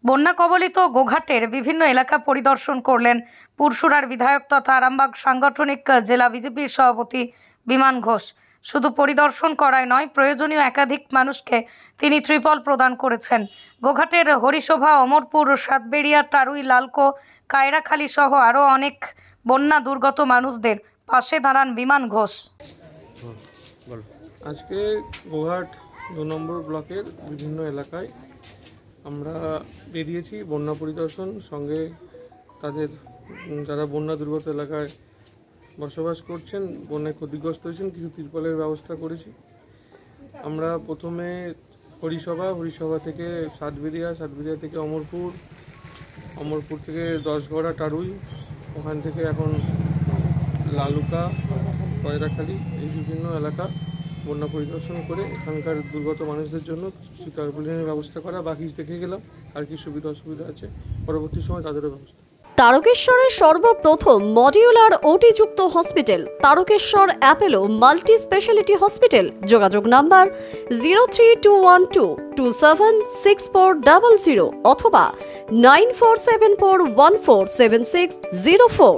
বন্যা কবলিত গোঘাটের বিভিন্ন এলাকা পরিদর্শন করলেন পুরসুরার বিধায়ক তথা আরামবাগ সাংগঠনিক জেলা বিজেপির সভাপতি বিমান ঘোষ। শুধু পরিদর্শন করায় নয়, প্রয়োজনীয় একাধিক মানুষকে তিনি ত্রিপল প্রদান করেছেন। গোঘাটের হরিশোভা, অমরপুর, সাতবেড়িয়া, টারুই, লালকো, কায়রাখালী সহ আরও অনেক বন্যা দুর্গত মানুষদের পাশে দাঁড়ান বিমান ঘোষ। আজকে গোঘাট 2 নম্বর ব্লকের বিভিন্ন এলাকায় আমরা বেরিয়েছি বন্যা পরিদর্শন, সঙ্গে তাদের যারা বন্যা দুর্গত এলাকায় বসবাস করছেন, বন্যায় ক্ষতিগ্রস্ত হয়েছেন, কিছু তিরপলের ব্যবস্থা করেছি। আমরা প্রথমে হরিসভা থেকে সাতবেড়িয়া থেকে অমরপুর থেকে 10 গড়া, টারুই, ওখান থেকে এখন লালুকা, কয়রাখালী, এই বিভিন্ন এলাকা বন্যা পরিদর্শন করে এখানকার দুর্গত মানুষদের জন্য কিছু টার্পুলিনের ব্যবস্থা করা। বাকি দেখে গেলাম আর কি সুবিধা অসুবিধা আছে, পরবর্তী সময় তাদেরও ব্যবস্থা। তারকেশ্বরের সর্বপ্রথম মডিউলার ওটি-যুক্ত hospital Tarakeswar Apollo multi speciality hospital. যোগাযোগ নাম্বার 03212276400 অথবা 9474147604।